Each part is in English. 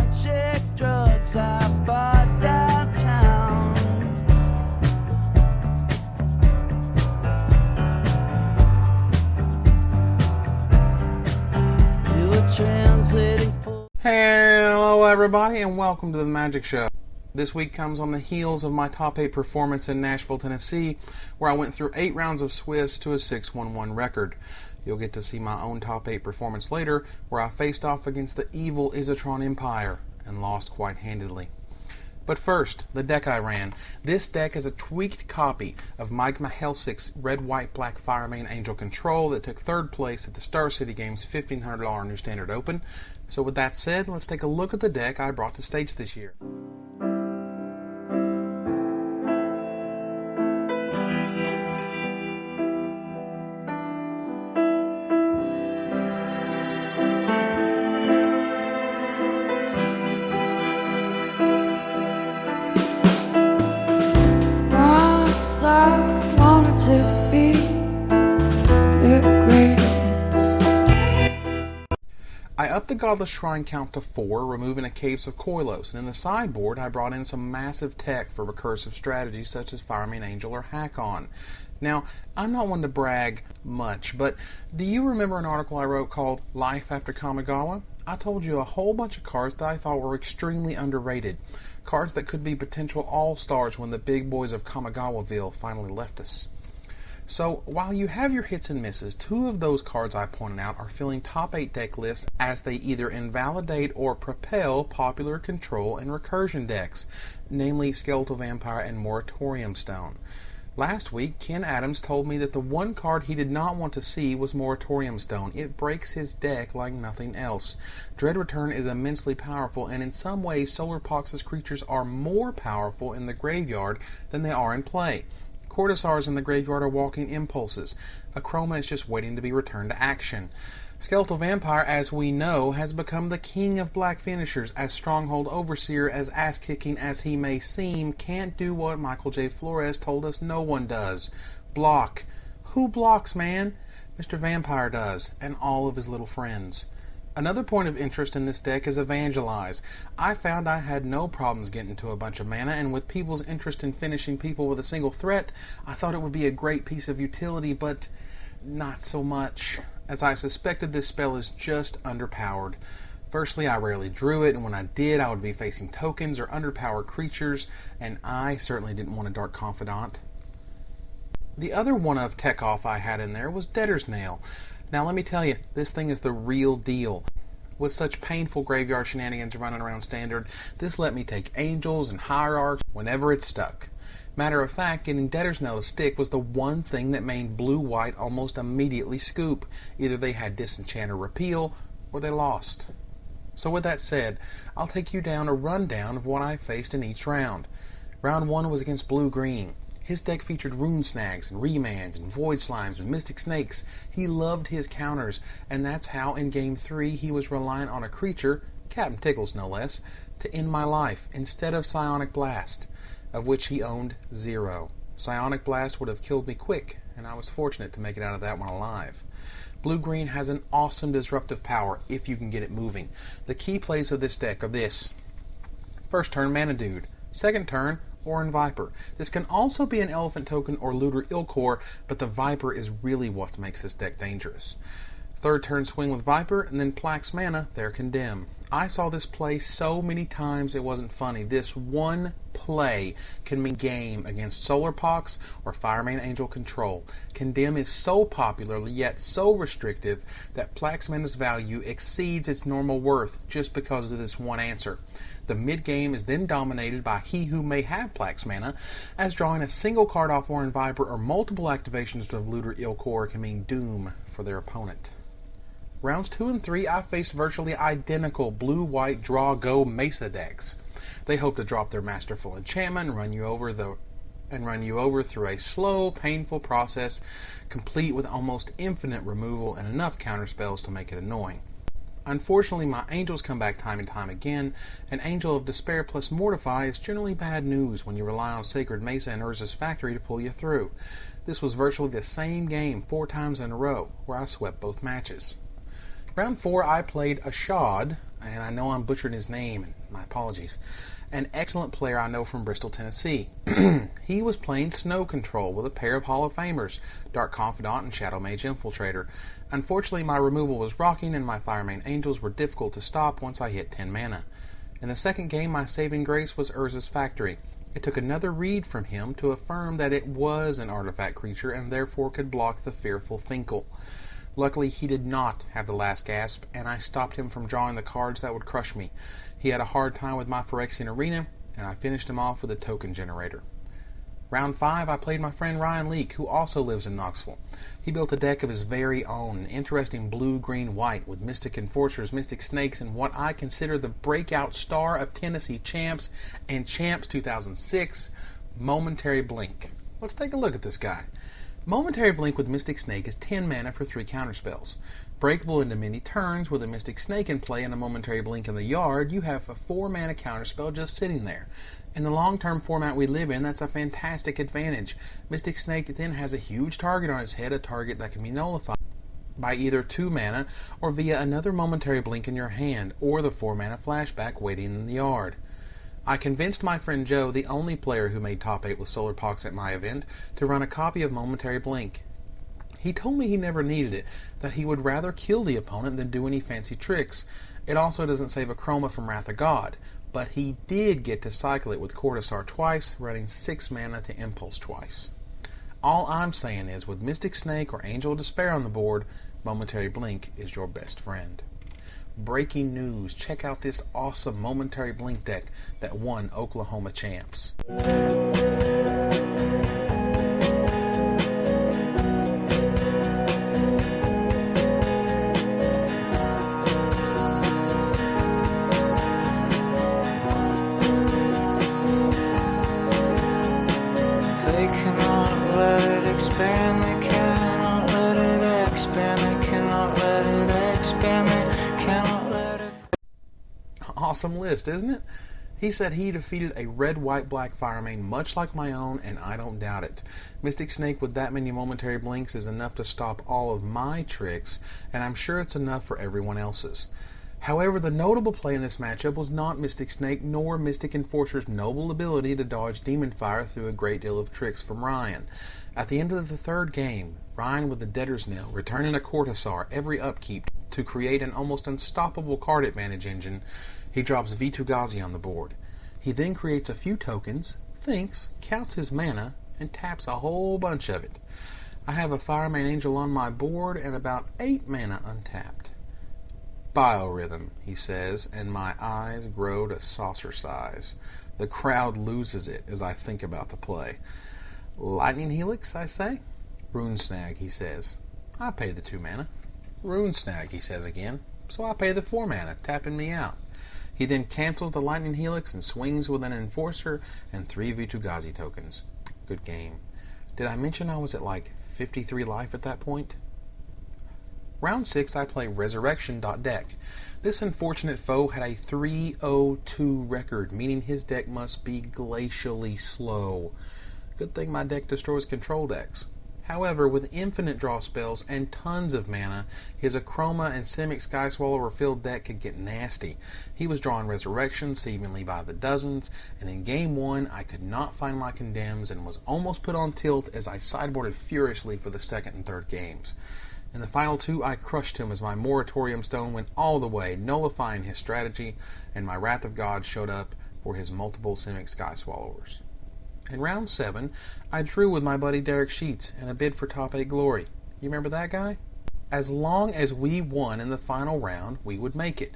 check drugs I bought downtown. You were translating. Hello everybody and welcome to the Magic Show. This week comes on the heels of my top 8 performance in Nashville, Tennessee, where I went through 8 rounds of Swiss to a 6-1-1 record. You'll get to see my own top 8 performance later, where I faced off against the evil Isotron Empire and lost quite handedly. But first, the deck I ran. This deck is a tweaked copy of Mike Mihalsik's Red, White, Black Firemane Angel Control that took 3rd place at the Star City Games $1,500 New Standard Open. So with that said, let's take a look at the deck I brought to States this year. I wanted to be the greatest. I upped the Godless Shrine count to 4, removing a Caves of Koilos, and in the sideboard I brought in some massive tech for recursive strategies such as Firemane Angel or Hack-On. Now, I'm not one to brag much, but do you remember an article I wrote called Life After Kamigawa? I told you a whole bunch of cards that I thought were extremely underrated. Cards that could be potential all-stars when the big boys of Kamigawaville finally left us. So, while you have your hits and misses, 2 of those cards I pointed out are filling top 8 deck lists as they either invalidate or propel popular control and recursion decks, namely Skeletal Vampire and Moratorium Stone. Last week, Ken Adams told me that the one card he did not want to see was Moratorium Stone. It breaks his deck like nothing else. Dread Return is immensely powerful, and in some ways, Solarpox's creatures are more powerful in the graveyard than they are in play. Cortisars in the graveyard are walking impulses. Acroma is just waiting to be returned to action. Skeletal Vampire, as we know, has become the king of black finishers, as Stronghold Overseer, as ass-kicking as he may seem, can't do what Michael J. Flores told us no one does. Block. Who blocks, man? Mr. Vampire does, and all of his little friends. Another point of interest in this deck is Evangelize. I found I had no problems getting to a bunch of mana, and with people's interest in finishing people with a single threat, I thought it would be a great piece of utility, but not so much, as I suspected this spell is just underpowered. Firstly, I rarely drew it, and when I did, I would be facing tokens or underpowered creatures, and I certainly didn't want a Dark Confidant. The other one of tech off I had in there was Debtor's Nail. Now let me tell you, this thing is the real deal. With such painful graveyard shenanigans running around Standard, this let me take Angels and Hierarchs whenever it stuck. Matter of fact, getting Debtor's Nail to stick was the one thing that made Blue-White almost immediately scoop. Either they had Disenchant or Repeal, or they lost. So with that said, I'll take you down a rundown of what I faced in each round. Round 1 was against Blue-Green. His deck featured Rune Snags and Remands and Void Slimes and Mystic Snakes. He loved his counters, and that's how in Game 3 he was relying on a creature, Captain Tickles no less, to end my life instead of Psionic Blast, of which he owned 0. Psionic Blast would have killed me quick, and I was fortunate to make it out of that one alive. Blue-Green has an awesome disruptive power if you can get it moving. The key plays of this deck are this. First turn, Mana Dude. Second turn, Orin Viper. This can also be an Elephant Token or Looter Ilkor, but the Viper is really what makes this deck dangerous. Third turn, swing with Viper, and then Plax Mana, they're Condemn. I saw this play so many times it wasn't funny. This one play can mean game against Solarpox or Firemane Angel Control. Condemn is so popular yet so restrictive that Plax Mana's value exceeds its normal worth just because of this one answer. The mid-game is then dominated by he who may have Plax Mana, as drawing a single card off Orin Viper or multiple activations of Looter Ilkor can mean doom for their opponent. Rounds 2 and 3, I faced virtually identical blue-white draw-go Mesa decks. They hope to drop their Masterful Enchantment and run you over through a slow, painful process, complete with almost infinite removal and enough counterspells to make it annoying. Unfortunately, my Angels come back time and time again. An Angel of Despair plus Mortify is generally bad news when you rely on Sacred Mesa and Urza's Factory to pull you through. This was virtually the same game 4 times in a row, where I swept both matches. Round 4, I played Ashad, and I know I'm butchering his name, and my apologies. An excellent player I know from Bristol, Tennessee. He was playing Snow Control with a pair of Hall of Famers, Dark Confidant and Shadow Mage Infiltrator. Unfortunately, my removal was rocking, and my Firemane Angels were difficult to stop once I hit 10 mana. In the second game, my saving grace was Urza's Factory. It took another read from him to affirm that it was an artifact creature and therefore could block the fearful Finkel. Luckily, he did not have the last gasp, and I stopped him from drawing the cards that would crush me. He had a hard time with my Phyrexian Arena, and I finished him off with a token generator. Round 5, I played my friend Ryan Leake, who also lives in Knoxville. He built a deck of his very own, an interesting blue-green-white with Mystic Enforcers, Mystic Snakes, and what I consider the breakout star of Tennessee Champs and Champs 2006, Momentary Blink. Let's take a look at this guy. Momentary Blink with Mystic Snake is 10 mana for 3 counterspells. Breakable into many turns with a Mystic Snake in play and a Momentary Blink in the yard, you have a 4 mana counterspell just sitting there. In the long-term format we live in, that's a fantastic advantage. Mystic Snake then has a huge target on its head, a target that can be nullified by either 2 mana or via another Momentary Blink in your hand, or the 4 mana flashback waiting in the yard. I convinced my friend Joe, the only player who made top 8 with Solar Pox at my event, to run a copy of Momentary Blink. He told me he never needed it, that he would rather kill the opponent than do any fancy tricks. It also doesn't save a Chroma from Wrath of God, but he did get to cycle it with Cortisar twice, running 6 mana to Impulse twice. All I'm saying is, with Mystic Snake or Angel of Despair on the board, Momentary Blink is your best friend. Breaking news, check out this awesome Momentary Blink deck that won Oklahoma Champs. They cannot let it expand, they cannot let it expand, they cannot let it expand, they cannot let it... Awesome list, isn't it? He said he defeated a red-white-black Firemane much like my own, and I don't doubt it. Mystic Snake with that many Momentary Blinks is enough to stop all of my tricks, and I'm sure it's enough for everyone else's. However, the notable play in this matchup was not Mystic Snake nor Mystic Enforcer's noble ability to dodge Demon Fire through a great deal of tricks from Ryan. At the end of the third game, Ryan with the Debtor's Nail, returning a Cortisar every upkeep to create an almost unstoppable card advantage engine, he drops Vitu-Ghazi on the board. He then creates a few tokens, thinks, counts his mana, and taps a whole bunch of it. I have a Firemane Angel on my board and about 8 mana untapped. Biorhythm, he says, and my eyes grow to saucer size. The crowd loses it as I think about the play. Lightning Helix, I say. Rune Snag, he says. I pay the 2 mana. Rune Snag, he says again. So I pay the 4 mana, tapping me out. He then cancels the Lightning Helix and swings with an Enforcer and 3 Vitu-Ghazi tokens. Good game. Did I mention I was at like 53 life at that point? Round 6, I play Resurrection.deck. This unfortunate foe had a 302 record, meaning his deck must be glacially slow. Good thing my deck destroys control decks. However, with infinite draw spells and tons of mana, his Achroma and Simic Sky Swallower filled deck could get nasty. He was drawing Resurrection seemingly by the dozens, and in Game 1 I could not find my Condemns and was almost put on tilt as I sideboarded furiously for the second and third games. In the final 2, I crushed him as my Moratorium Stone went all the way, nullifying his strategy, and my Wrath of God showed up for his multiple Simic Sky Swallowers. In round 7, I drew with my buddy Derek Sheets and a bid for top 8 glory. You remember that guy? As long as we won in the final round, we would make it.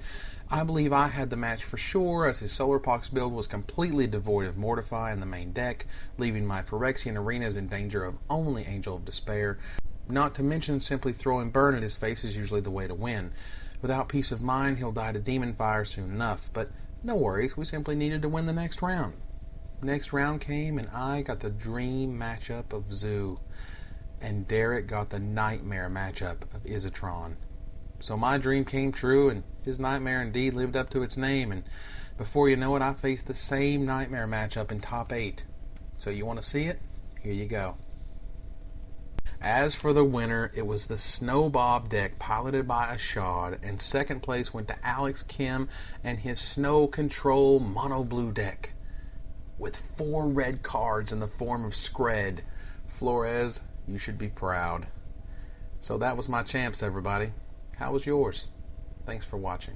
I believe I had the match for sure, as his Solar Pox build was completely devoid of Mortify in the main deck, leaving my Phyrexian arenas in danger of only Angel of Despair. Not to mention simply throwing Burn at his face is usually the way to win. Without peace of mind, he'll die to Demon Fire soon enough, but no worries, we simply needed to win the next round. Next round came, and I got the dream matchup of Zoo, and Derek got the nightmare matchup of Izatron. So my dream came true, and his nightmare indeed lived up to its name, and before you know it, I faced the same nightmare matchup in top 8. So you want to see it? Here you go. As for the winner, it was the Snowbob deck piloted by Ashad, and second place went to Alex Kim and his Snow Control Mono Blue deck, with 4 red cards in the form of Scred. Flores, you should be proud. So that was my champs, everybody. How was yours? Thanks for watching.